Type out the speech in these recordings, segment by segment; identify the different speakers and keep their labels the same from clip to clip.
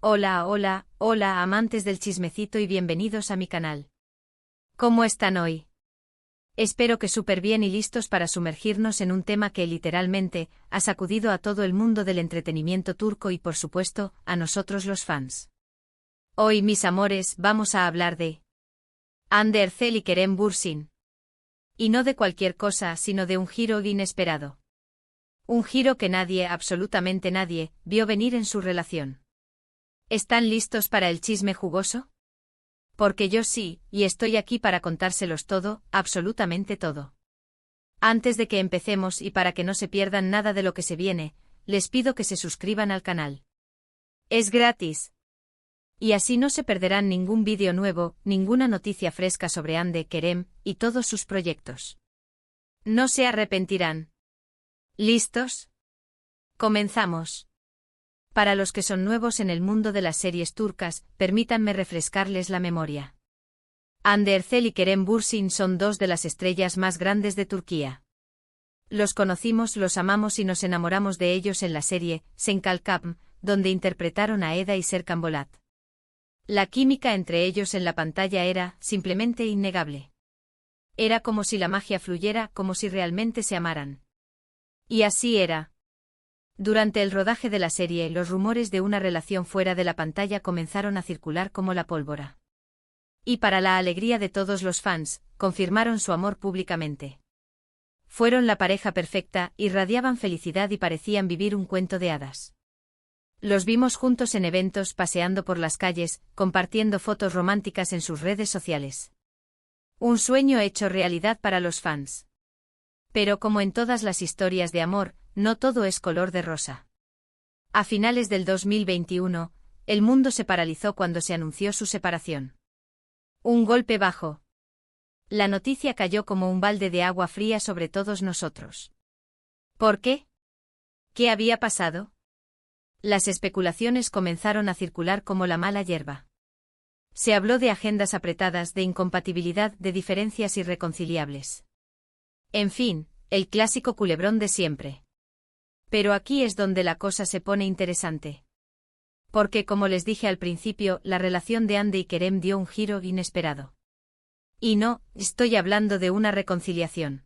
Speaker 1: Hola, hola, hola amantes del chismecito y bienvenidos a mi canal. ¿Cómo están hoy? Espero que súper bien y listos para sumergirnos en un tema que literalmente ha sacudido a todo el mundo del entretenimiento turco y por supuesto, a nosotros los fans. Hoy, mis amores, vamos a hablar de Hande Erçel y Kerem Bürsin. Y no de cualquier cosa, sino de un giro inesperado. Un giro que nadie, absolutamente nadie, vio venir en su relación. ¿Están listos para el chisme jugoso? Porque yo sí, y estoy aquí para contárselos todo, absolutamente todo. Antes de que empecemos y para que no se pierdan nada de lo que se viene, les pido que se suscriban al canal. Es gratis. Y así no se perderán ningún vídeo nuevo, ninguna noticia fresca sobre Hande, Kerem, y todos sus proyectos. No se arrepentirán. ¿Listos? Comenzamos. Para los que son nuevos en el mundo de las series turcas, permítanme refrescarles la memoria. Hande Erçel y Kerem Bürsin son dos de las estrellas más grandes de Turquía. Los conocimos, los amamos y nos enamoramos de ellos en la serie Sen Kalkam, donde interpretaron a Eda y Serkan Bolat. La química entre ellos en la pantalla era, simplemente, innegable. Era como si la magia fluyera, como si realmente se amaran. Y así era. Durante el rodaje de la serie, los rumores de una relación fuera de la pantalla comenzaron a circular como la pólvora. Y para la alegría de todos los fans, confirmaron su amor públicamente. Fueron la pareja perfecta, irradiaban felicidad y parecían vivir un cuento de hadas. Los vimos juntos en eventos, paseando por las calles, compartiendo fotos románticas en sus redes sociales. Un sueño hecho realidad para los fans. Pero como en todas las historias de amor, no todo es color de rosa. A finales del 2021, el mundo se paralizó cuando se anunció su separación. Un golpe bajo. La noticia cayó como un balde de agua fría sobre todos nosotros. ¿Por qué? ¿Qué había pasado? Las especulaciones comenzaron a circular como la mala hierba. Se habló de agendas apretadas, de incompatibilidad, de diferencias irreconciliables. En fin, el clásico culebrón de siempre. Pero aquí es donde la cosa se pone interesante. Porque, como les dije al principio, la relación de Hande y Kerem dio un giro inesperado. Y no, estoy hablando de una reconciliación.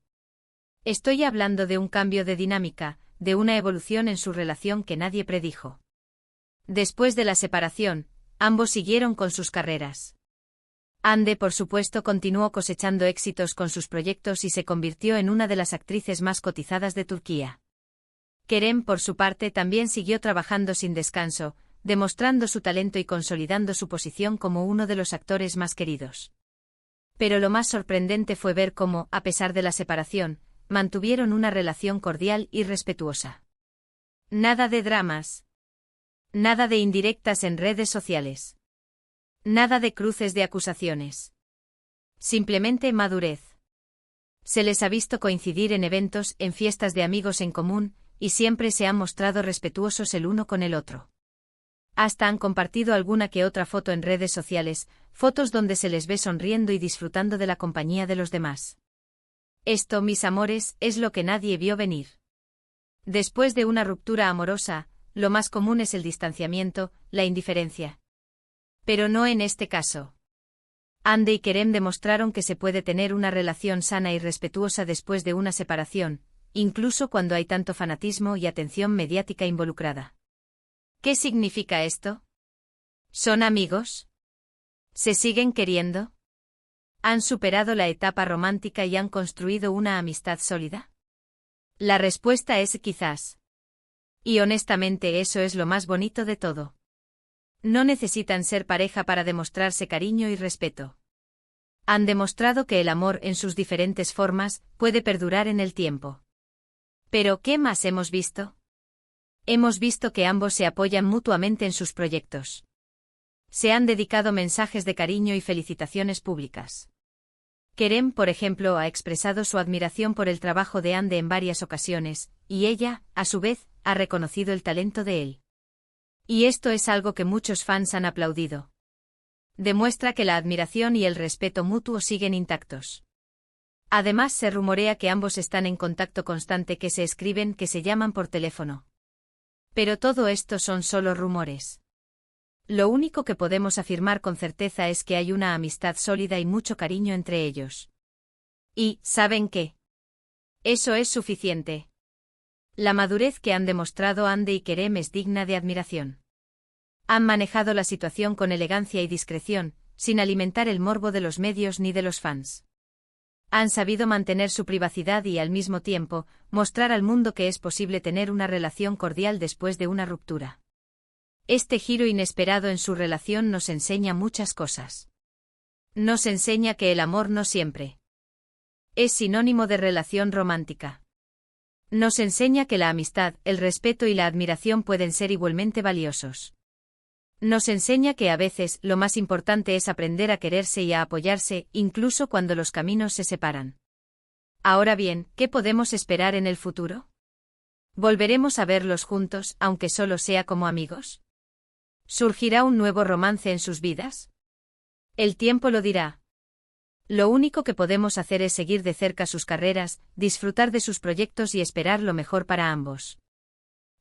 Speaker 1: Estoy hablando de un cambio de dinámica, de una evolución en su relación que nadie predijo. Después de la separación, ambos siguieron con sus carreras. Hande, por supuesto, continuó cosechando éxitos con sus proyectos y se convirtió en una de las actrices más cotizadas de Turquía. Kerem, por su parte, también siguió trabajando sin descanso, demostrando su talento y consolidando su posición como uno de los actores más queridos. Pero lo más sorprendente fue ver cómo, a pesar de la separación, mantuvieron una relación cordial y respetuosa. Nada de dramas. Nada de indirectas en redes sociales. Nada de cruces de acusaciones. Simplemente madurez. Se les ha visto coincidir en eventos, en fiestas de amigos en común, y siempre se han mostrado respetuosos el uno con el otro. Hasta han compartido alguna que otra foto en redes sociales, fotos donde se les ve sonriendo y disfrutando de la compañía de los demás. Esto, mis amores, es lo que nadie vio venir. Después de una ruptura amorosa, lo más común es el distanciamiento, la indiferencia. Pero no en este caso. Hande y Kerem demostraron que se puede tener una relación sana y respetuosa después de una separación, incluso cuando hay tanto fanatismo y atención mediática involucrada. ¿Qué significa esto? ¿Son amigos? ¿Se siguen queriendo? ¿Han superado la etapa romántica y han construido una amistad sólida? La respuesta es quizás. Y honestamente eso es lo más bonito de todo. No necesitan ser pareja para demostrarse cariño y respeto. Han demostrado que el amor en sus diferentes formas puede perdurar en el tiempo. ¿Pero qué más hemos visto? Hemos visto que ambos se apoyan mutuamente en sus proyectos. Se han dedicado mensajes de cariño y felicitaciones públicas. Kerem, por ejemplo, ha expresado su admiración por el trabajo de Hande en varias ocasiones, y ella, a su vez, ha reconocido el talento de él. Y esto es algo que muchos fans han aplaudido. Demuestra que la admiración y el respeto mutuo siguen intactos. Además, se rumorea que ambos están en contacto constante, que se escriben, que se llaman por teléfono. Pero todo esto son solo rumores. Lo único que podemos afirmar con certeza es que hay una amistad sólida y mucho cariño entre ellos. Y, ¿saben qué? Eso es suficiente. La madurez que han demostrado Ande y Kerem es digna de admiración. Han manejado la situación con elegancia y discreción, sin alimentar el morbo de los medios ni de los fans. Han sabido mantener su privacidad y, al mismo tiempo, mostrar al mundo que es posible tener una relación cordial después de una ruptura. Este giro inesperado en su relación nos enseña muchas cosas. Nos enseña que el amor no siempre es sinónimo de relación romántica. Nos enseña que la amistad, el respeto y la admiración pueden ser igualmente valiosos. Nos enseña que a veces lo más importante es aprender a quererse y a apoyarse, incluso cuando los caminos se separan. Ahora bien, ¿qué podemos esperar en el futuro? ¿Volveremos a verlos juntos, aunque solo sea como amigos? ¿Surgirá un nuevo romance en sus vidas? El tiempo lo dirá. Lo único que podemos hacer es seguir de cerca sus carreras, disfrutar de sus proyectos y esperar lo mejor para ambos.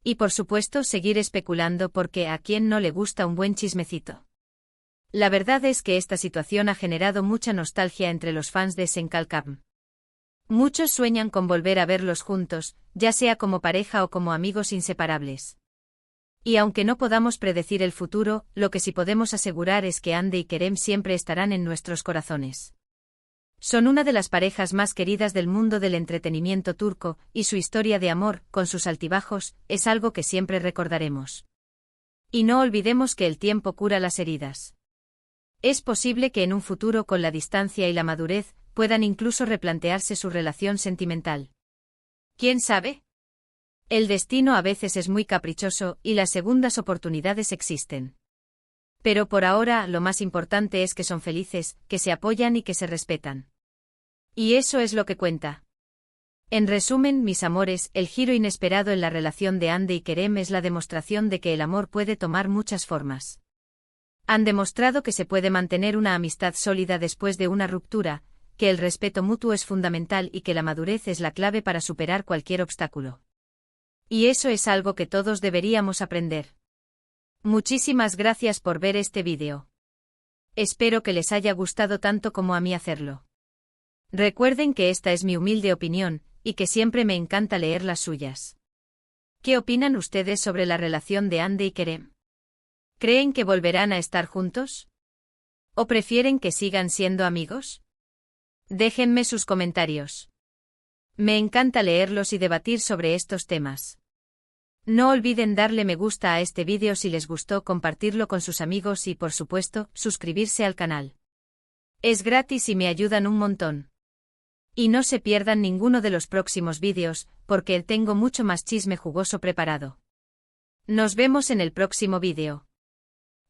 Speaker 1: Y por supuesto seguir especulando porque ¿a quién no le gusta un buen chismecito? La verdad es que esta situación ha generado mucha nostalgia entre los fans de Senkalkam. Muchos sueñan con volver a verlos juntos, ya sea como pareja o como amigos inseparables. Y aunque no podamos predecir el futuro, lo que sí podemos asegurar es que Ande y Kerem siempre estarán en nuestros corazones. Son una de las parejas más queridas del mundo del entretenimiento turco, y su historia de amor, con sus altibajos, es algo que siempre recordaremos. Y no olvidemos que el tiempo cura las heridas. Es posible que en un futuro, con la distancia y la madurez, puedan incluso replantearse su relación sentimental. ¿Quién sabe? El destino a veces es muy caprichoso y las segundas oportunidades existen. Pero por ahora lo más importante es que son felices, que se apoyan y que se respetan. Y eso es lo que cuenta. En resumen, mis amores, el giro inesperado en la relación de Ande y Kerem es la demostración de que el amor puede tomar muchas formas. Han demostrado que se puede mantener una amistad sólida después de una ruptura, que el respeto mutuo es fundamental y que la madurez es la clave para superar cualquier obstáculo. Y eso es algo que todos deberíamos aprender. Muchísimas gracias por ver este vídeo. Espero que les haya gustado tanto como a mí hacerlo. Recuerden que esta es mi humilde opinión, y que siempre me encanta leer las suyas. ¿Qué opinan ustedes sobre la relación de Ande y Kerem? ¿Creen que volverán a estar juntos? ¿O prefieren que sigan siendo amigos? Déjenme sus comentarios. Me encanta leerlos y debatir sobre estos temas. No olviden darle me gusta a este vídeo si les gustó, compartirlo con sus amigos y, por supuesto, suscribirse al canal. Es gratis y me ayudan un montón. Y no se pierdan ninguno de los próximos vídeos, porque tengo mucho más chisme jugoso preparado. Nos vemos en el próximo vídeo.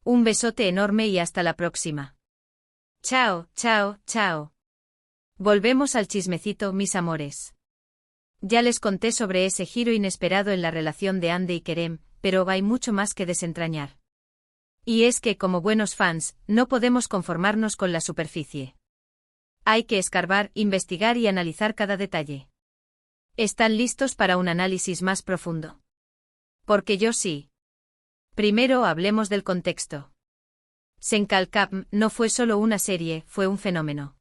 Speaker 1: Un besote enorme y hasta la próxima. Chao, chao, chao. Volvemos al chismecito, mis amores. Ya les conté sobre ese giro inesperado en la relación de Ande y Kerem, pero hay mucho más que desentrañar. Y es que, como buenos fans, no podemos conformarnos con la superficie. Hay que escarbar, investigar y analizar cada detalle. ¿Están listos para un análisis más profundo? Porque yo sí. Primero hablemos del contexto. Senkalkam no fue solo una serie, fue un fenómeno.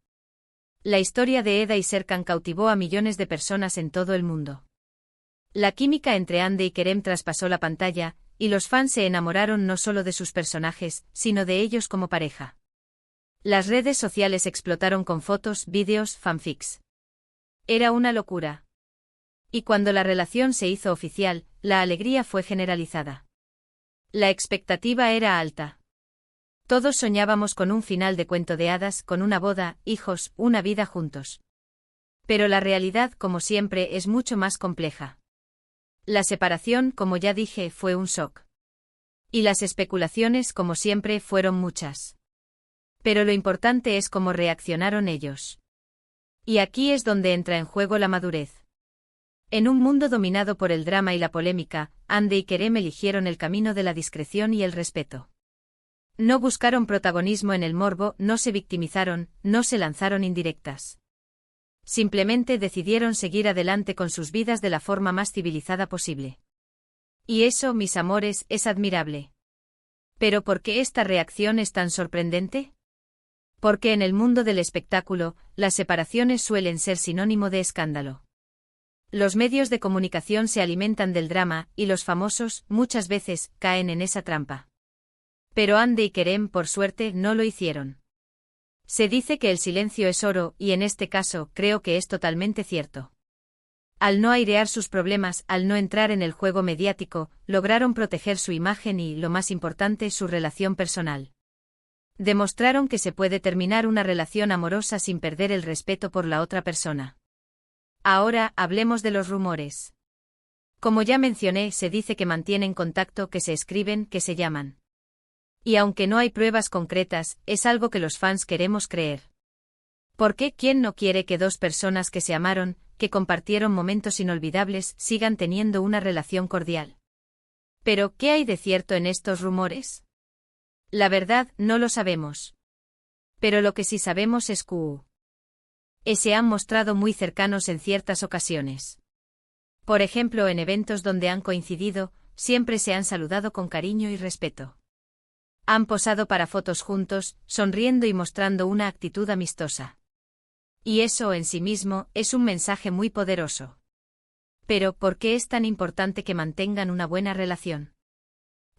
Speaker 1: La historia de Eda y Serkan cautivó a millones de personas en todo el mundo. La química entre Ande y Kerem traspasó la pantalla, y los fans se enamoraron no solo de sus personajes, sino de ellos como pareja. Las redes sociales explotaron con fotos, vídeos, fanfics. Era una locura. Y cuando la relación se hizo oficial, la alegría fue generalizada. La expectativa era alta. Todos soñábamos con un final de cuento de hadas, con una boda, hijos, una vida juntos. Pero la realidad, como siempre, es mucho más compleja. La separación, como ya dije, fue un shock. Y las especulaciones, como siempre, fueron muchas. Pero lo importante es cómo reaccionaron ellos. Y aquí es donde entra en juego la madurez. En un mundo dominado por el drama y la polémica, Ande y Kerem eligieron el camino de la discreción y el respeto. No buscaron protagonismo en el morbo, no se victimizaron, no se lanzaron indirectas. Simplemente decidieron seguir adelante con sus vidas de la forma más civilizada posible. Y eso, mis amores, es admirable. ¿Pero por qué esta reacción es tan sorprendente? Porque en el mundo del espectáculo, las separaciones suelen ser sinónimo de escándalo. Los medios de comunicación se alimentan del drama, y los famosos, muchas veces, caen en esa trampa. Pero Hande y Kerem, por suerte, no lo hicieron. Se dice que el silencio es oro, y en este caso, creo que es totalmente cierto. Al no airear sus problemas, al no entrar en el juego mediático, lograron proteger su imagen y, lo más importante, su relación personal. Demostraron que se puede terminar una relación amorosa sin perder el respeto por la otra persona. Ahora, hablemos de los rumores. Como ya mencioné, se dice que mantienen contacto, que se escriben, que se llaman. Y aunque no hay pruebas concretas, es algo que los fans queremos creer. ¿Por qué? ¿Quién no quiere que dos personas que se amaron, que compartieron momentos inolvidables, sigan teniendo una relación cordial? Pero, ¿qué hay de cierto en estos rumores? La verdad, no lo sabemos. Pero lo que sí sabemos es que se han mostrado muy cercanos en ciertas ocasiones. Por ejemplo, en eventos donde han coincidido, siempre se han saludado con cariño y respeto. Han posado para fotos juntos, sonriendo y mostrando una actitud amistosa. Y eso en sí mismo es un mensaje muy poderoso. Pero, ¿por qué es tan importante que mantengan una buena relación?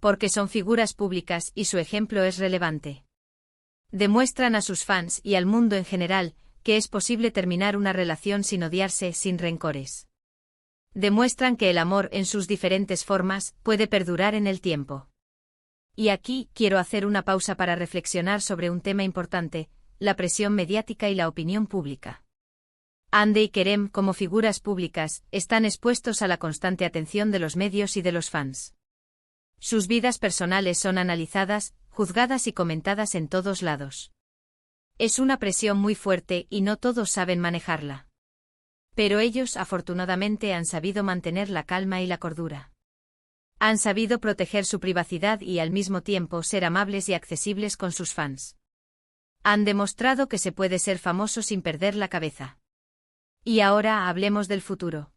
Speaker 1: Porque son figuras públicas y su ejemplo es relevante. Demuestran a sus fans y al mundo en general que es posible terminar una relación sin odiarse, sin rencores. Demuestran que el amor en sus diferentes formas puede perdurar en el tiempo. Y aquí quiero hacer una pausa para reflexionar sobre un tema importante: la presión mediática y la opinión pública. Hande y Kerem, como figuras públicas, están expuestos a la constante atención de los medios y de los fans. Sus vidas personales son analizadas, juzgadas y comentadas en todos lados. Es una presión muy fuerte y no todos saben manejarla. Pero ellos, afortunadamente, han sabido mantener la calma y la cordura. Han sabido proteger su privacidad y al mismo tiempo ser amables y accesibles con sus fans. Han demostrado que se puede ser famoso sin perder la cabeza. Y ahora hablemos del futuro.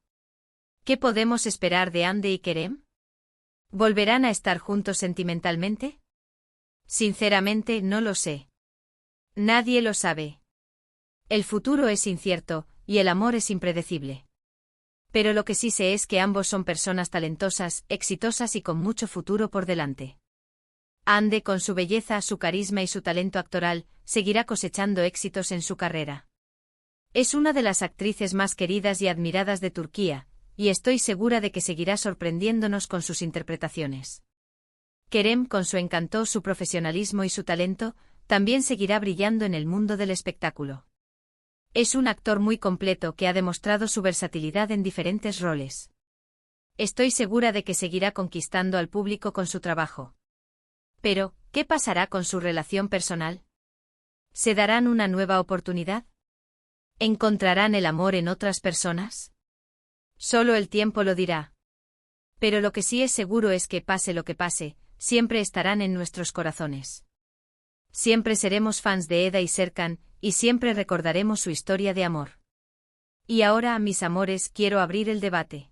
Speaker 1: ¿Qué podemos esperar de Hande y Kerem? ¿Volverán a estar juntos sentimentalmente? Sinceramente, no lo sé. Nadie lo sabe. El futuro es incierto, y el amor es impredecible. Pero lo que sí sé es que ambos son personas talentosas, exitosas y con mucho futuro por delante. Hande, con su belleza, su carisma y su talento actoral, seguirá cosechando éxitos en su carrera. Es una de las actrices más queridas y admiradas de Turquía, y estoy segura de que seguirá sorprendiéndonos con sus interpretaciones. Kerem, con su encanto, su profesionalismo y su talento, también seguirá brillando en el mundo del espectáculo. Es un actor muy completo que ha demostrado su versatilidad en diferentes roles. Estoy segura de que seguirá conquistando al público con su trabajo. Pero, ¿qué pasará con su relación personal? ¿Se darán una nueva oportunidad? ¿Encontrarán el amor en otras personas? Solo el tiempo lo dirá. Pero lo que sí es seguro es que, pase lo que pase, siempre estarán en nuestros corazones. Siempre seremos fans de Eda y Serkan, y siempre recordaremos su historia de amor. Y ahora, mis amores, quiero abrir el debate.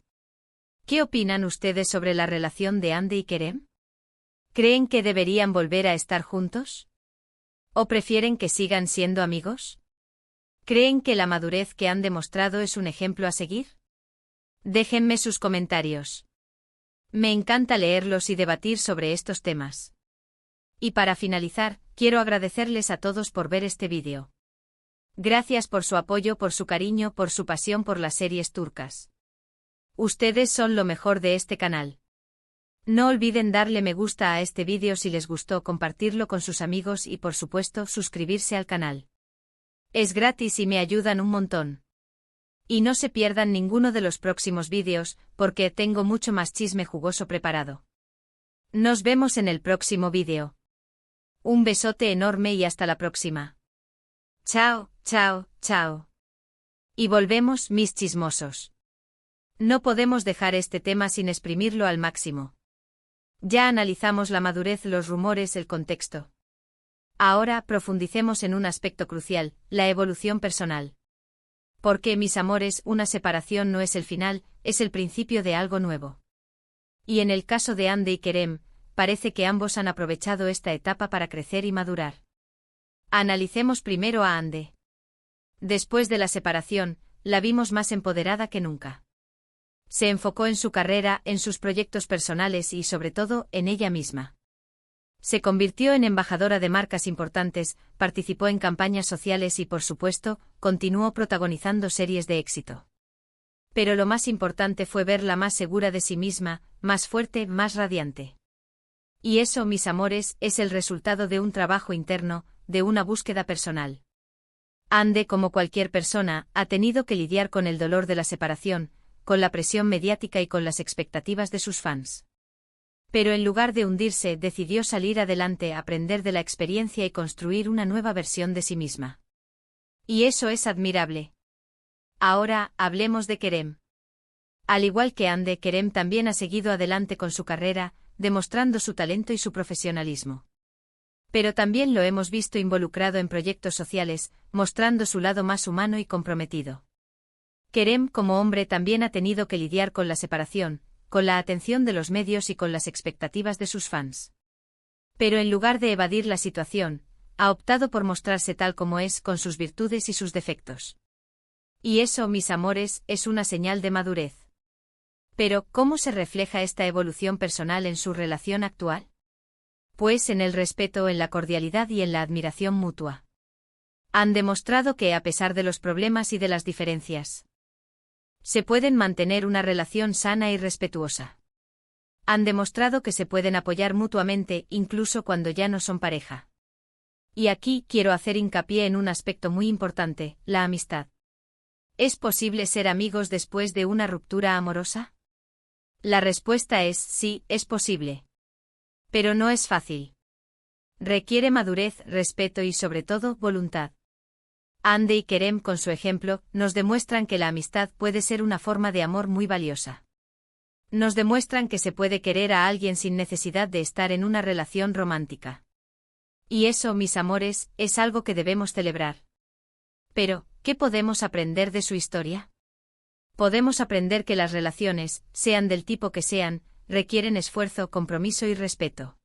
Speaker 1: ¿Qué opinan ustedes sobre la relación de Hande y Kerem? ¿Creen que deberían volver a estar juntos? ¿O prefieren que sigan siendo amigos? ¿Creen que la madurez que han demostrado es un ejemplo a seguir? Déjenme sus comentarios. Me encanta leerlos y debatir sobre estos temas. Y para finalizar, quiero agradecerles a todos por ver este vídeo. Gracias por su apoyo, por su cariño, por su pasión por las series turcas. Ustedes son lo mejor de este canal. No olviden darle me gusta a este vídeo si les gustó, compartirlo con sus amigos y por supuesto suscribirse al canal. Es gratis y me ayudan un montón. Y no se pierdan ninguno de los próximos vídeos, porque tengo mucho más chisme jugoso preparado. Nos vemos en el próximo vídeo. Un besote enorme y hasta la próxima. Chao, chao, chao. Y volvemos, mis chismosos. No podemos dejar este tema sin exprimirlo al máximo. Ya analizamos la madurez, los rumores, el contexto. Ahora profundicemos en un aspecto crucial, la evolución personal. Porque, mis amores, una separación no es el final, es el principio de algo nuevo. Y en el caso de Hande y Kerem, parece que ambos han aprovechado esta etapa para crecer y madurar. Analicemos primero a Ande. Después de la separación, la vimos más empoderada que nunca. Se enfocó en su carrera, en sus proyectos personales y, sobre todo, en ella misma. Se convirtió en embajadora de marcas importantes, participó en campañas sociales y, por supuesto, continuó protagonizando series de éxito. Pero lo más importante fue verla más segura de sí misma, más fuerte, más radiante. Y eso, mis amores, es el resultado de un trabajo interno, de una búsqueda personal. Ande, como cualquier persona, ha tenido que lidiar con el dolor de la separación, con la presión mediática y con las expectativas de sus fans. Pero en lugar de hundirse, decidió salir adelante, aprender de la experiencia y construir una nueva versión de sí misma. Y eso es admirable. Ahora, hablemos de Kerem. Al igual que Ande, Kerem también ha seguido adelante con su carrera, demostrando su talento y su profesionalismo. Pero también lo hemos visto involucrado en proyectos sociales, mostrando su lado más humano y comprometido. Kerem, como hombre, también ha tenido que lidiar con la separación, con la atención de los medios y con las expectativas de sus fans. Pero en lugar de evadir la situación, ha optado por mostrarse tal como es, con sus virtudes y sus defectos. Y eso, mis amores, es una señal de madurez. Pero, ¿cómo se refleja esta evolución personal en su relación actual? Pues en el respeto, en la cordialidad y en la admiración mutua. Han demostrado que, a pesar de los problemas y de las diferencias, se pueden mantener una relación sana y respetuosa. Han demostrado que se pueden apoyar mutuamente, incluso cuando ya no son pareja. Y aquí quiero hacer hincapié en un aspecto muy importante, la amistad. ¿Es posible ser amigos después de una ruptura amorosa? La respuesta es sí, es posible. Pero no es fácil. Requiere madurez, respeto y, sobre todo, voluntad. Ande y Kerem, con su ejemplo, nos demuestran que la amistad puede ser una forma de amor muy valiosa. Nos demuestran que se puede querer a alguien sin necesidad de estar en una relación romántica. Y eso, mis amores, es algo que debemos celebrar. Pero, ¿qué podemos aprender de su historia? Podemos aprender que las relaciones, sean del tipo que sean, requieren esfuerzo, compromiso y respeto.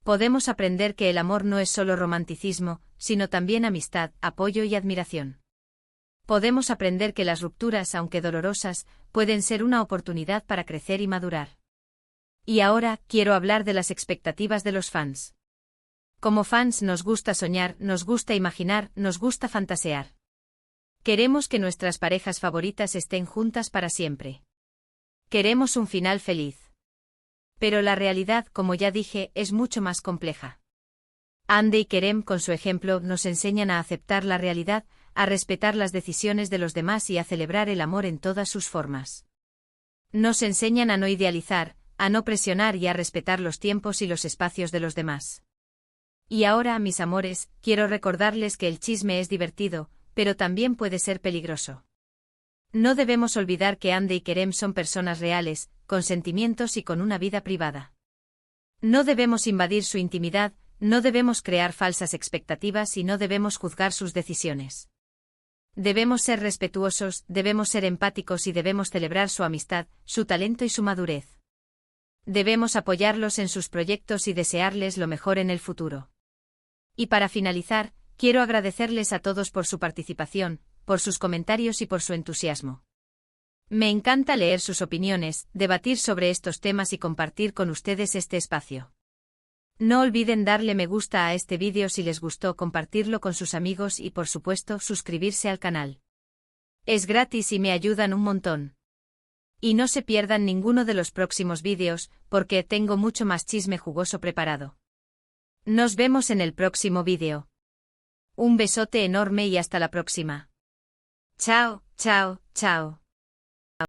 Speaker 1: Podemos aprender que el amor no es solo romanticismo, sino también amistad, apoyo y admiración. Podemos aprender que las rupturas, aunque dolorosas, pueden ser una oportunidad para crecer y madurar. Y ahora, quiero hablar de las expectativas de los fans. Como fans nos gusta soñar, nos gusta imaginar, nos gusta fantasear. Queremos que nuestras parejas favoritas estén juntas para siempre. Queremos un final feliz. Pero la realidad, como ya dije, es mucho más compleja. Ande y Kerem, con su ejemplo, nos enseñan a aceptar la realidad, a respetar las decisiones de los demás y a celebrar el amor en todas sus formas. Nos enseñan a no idealizar, a no presionar y a respetar los tiempos y los espacios de los demás. Y ahora, mis amores, quiero recordarles que el chisme es divertido, pero también puede ser peligroso. No debemos olvidar que Ande y Kerem son personas reales, con sentimientos y con una vida privada. No debemos invadir su intimidad, no debemos crear falsas expectativas y no debemos juzgar sus decisiones. Debemos ser respetuosos, debemos ser empáticos y debemos celebrar su amistad, su talento y su madurez. Debemos apoyarlos en sus proyectos y desearles lo mejor en el futuro. Y para finalizar, quiero agradecerles a todos por su participación, por sus comentarios y por su entusiasmo. Me encanta leer sus opiniones, debatir sobre estos temas y compartir con ustedes este espacio. No olviden darle me gusta a este vídeo si les gustó, compartirlo con sus amigos y, por supuesto, suscribirse al canal. Es gratis y me ayudan un montón. Y no se pierdan ninguno de los próximos vídeos, porque tengo mucho más chisme jugoso preparado. Nos vemos en el próximo vídeo. Un besote enorme y hasta la próxima. Chao, chao, chao.